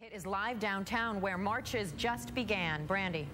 It is live downtown where marches just began. Brandi.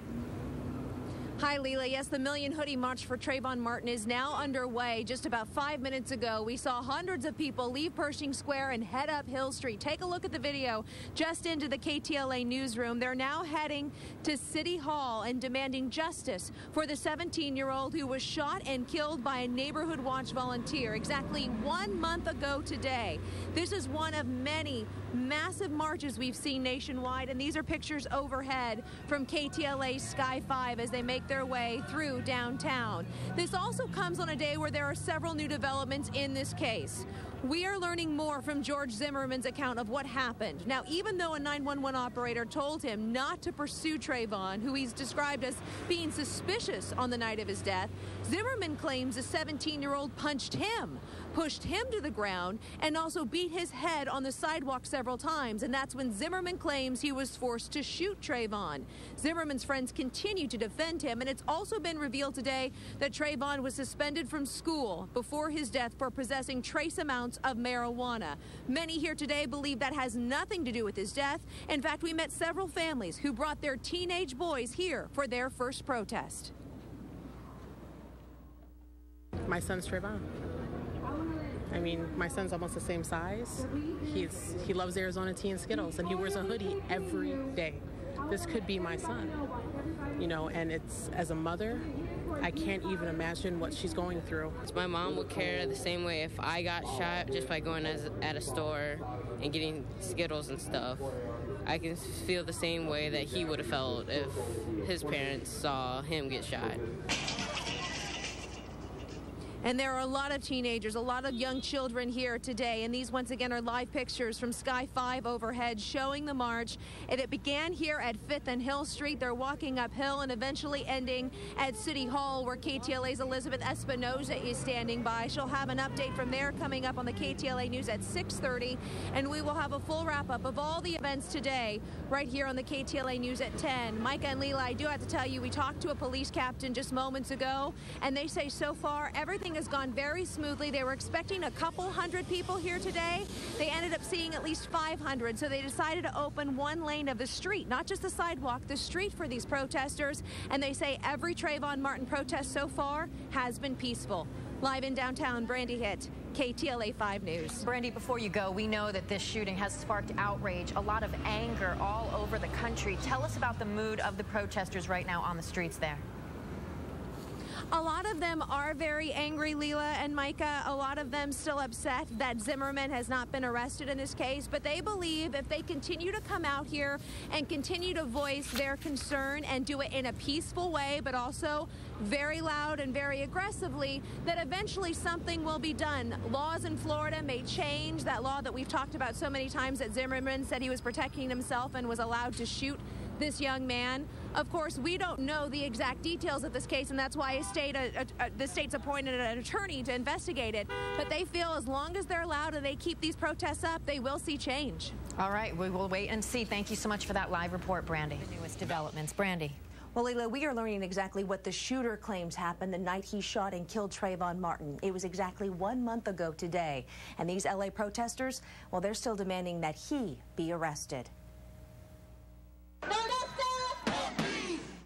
Hi, Leela. Yes, the Million Hoodie March for Trayvon Martin is now underway. Just about 5 minutes ago, we saw hundreds of people leave Pershing Square and head up Hill Street. Take a look at the video just into the KTLA newsroom. They're now heading to City Hall and demanding justice for the 17-year-old who was shot and killed by a Neighborhood Watch volunteer exactly 1 month ago today. This is one of many massive marches we've seen nationwide, and these are pictures overhead from KTLA's Sky 5 as they make their way through downtown. This also comes on a day where there are several new developments in this case. We are learning more from George Zimmerman's account of what happened. Now, even though a 911 operator told him not to pursue Trayvon, who he's described as being suspicious on the night of his death, Zimmerman claims a 17-year-old punched him, pushed him to the ground, and also beat his head on the sidewalk several times. And that's when Zimmerman claims he was forced to shoot Trayvon. Zimmerman's friends continue to defend him, and it's also been revealed today that Trayvon was suspended from school before his death for possessing trace amounts of marijuana. Many here today believe that has nothing to do with his death. In fact, we met several families who brought their teenage boys here for their first protest. My son's Trayvon. I mean, my son's almost the same size. He loves Arizona tea and Skittles, and he wears a hoodie every day. This could be my son, you know, and it's, as a mother, I can't even imagine what she's going through. My mom would care the same way if I got shot just by going at a store and getting Skittles and stuff. I can feel the same way that he would have felt if his parents saw him get shot. And there are a lot of teenagers, a lot of young children here today. And these, once again, are live pictures from Sky 5 overhead showing the march. And it began here at 5th and Hill Street. They're walking uphill and eventually ending at City Hall, where KTLA's Elizabeth Espinoza is standing by. She'll have an update from there coming up on the KTLA News at 6:30. And we will have a full wrap-up of all the events today right here on the KTLA News at 10. Micah and Leela, I do have to tell you, we talked to a police captain just moments ago, and they say so far everything has gone very smoothly. They were expecting a couple hundred people here today. They ended up seeing at least 500, so they decided to open one lane of the street, not just the sidewalk, the street for these protesters. And they say every Trayvon Martin protest so far has been peaceful. Live in downtown, Brandi Hitt, KTLA 5 News. Brandi, before you go, we know that this shooting has sparked outrage, a lot of anger all over the country. Tell us about the mood of the protesters right now on the streets there. A lot of them are very angry, Leela and Micah. A lot of them still upset that Zimmerman has not been arrested in this case, but they believe if they continue to come out here and continue to voice their concern and do it in a peaceful way, but also very loud and very aggressively, that eventually something will be done. Laws in Florida may change. That law that we've talked about so many times, that Zimmerman said he was protecting himself and was allowed to shoot this young man. Of course, we don't know the exact details of this case, and that's why the state's appointed an attorney to investigate it. But they feel as long as they're allowed and they keep these protests up, they will see change. All right, we will wait and see. Thank you so much for that live report, Brandi. The newest developments. Brandi. Well, Leila, we are learning exactly what the shooter claims happened the night he shot and killed Trayvon Martin. It was exactly 1 month ago today. And these LA protesters, well, they're still demanding that he be arrested.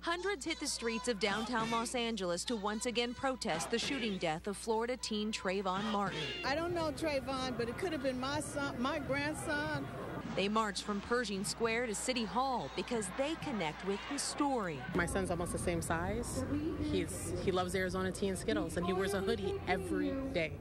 Hundreds hit the streets of downtown Los Angeles to once again protest the shooting death of Florida teen Trayvon Martin. I don't know Trayvon, but it could have been my son, my grandson. They marched from Pershing Square to City Hall because they connect with his story. My son's almost the same size. He loves Arizona tea and Skittles, and he wears a hoodie every day.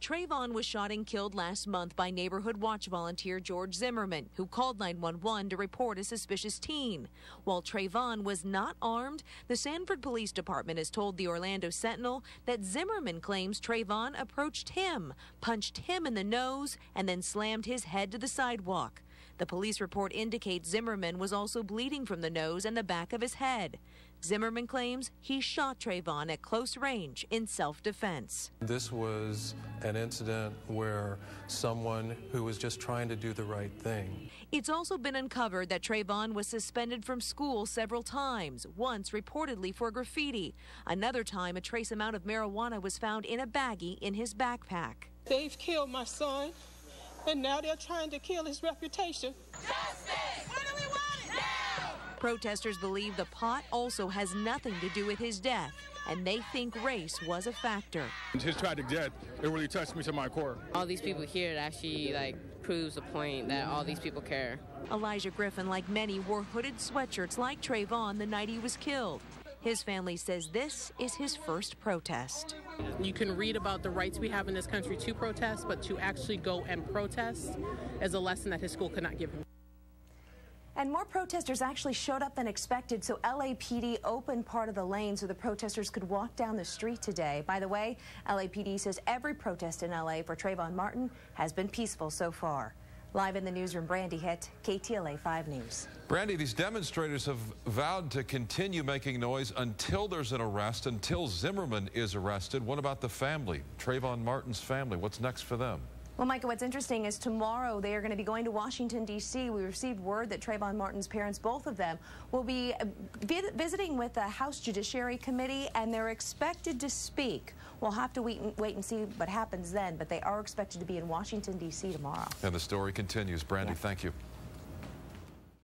Trayvon was shot and killed last month by Neighborhood Watch volunteer George Zimmerman, who called 911 to report a suspicious teen. While Trayvon was not armed, the Sanford Police Department has told the Orlando Sentinel that Zimmerman claims Trayvon approached him, punched him in the nose, and then slammed his head to the sidewalk. The police report indicates Zimmerman was also bleeding from the nose and the back of his head. Zimmerman claims he shot Trayvon at close range in self-defense. This was an incident where someone who was just trying to do the right thing. It's also been uncovered that Trayvon was suspended from school several times, once reportedly for graffiti. Another time, a trace amount of marijuana was found in a baggie in his backpack. They've killed my son, and now they're trying to kill his reputation. Justice! Protesters believe the pot also has nothing to do with his death, and they think race was a factor. His tragic death, it really touched me to my core. All these people here, it actually proves the point that all these people care. Elijah Griffin, like many, wore hooded sweatshirts like Trayvon the night he was killed. His family says this is his first protest. You can read about the rights we have in this country to protest, but to actually go and protest is a lesson that his school could not give him. And more protesters actually showed up than expected, so LAPD opened part of the lane so the protesters could walk down the street today. By the way, LAPD says every protest in LA for Trayvon Martin has been peaceful so far. Live in the newsroom, Brandi Hitt, KTLA 5 News. Brandi, these demonstrators have vowed to continue making noise until there's an arrest, until Zimmerman is arrested. What about the family, Trayvon Martin's family? What's next for them? Well, Micah, what's interesting is tomorrow they are going to be going to Washington, D.C. We received word that Trayvon Martin's parents, both of them, will be visiting with the House Judiciary Committee, and they're expected to speak. We'll have to wait and see what happens then, but they are expected to be in Washington, D.C. tomorrow. And the story continues. Brandi, Yeah. Thank you.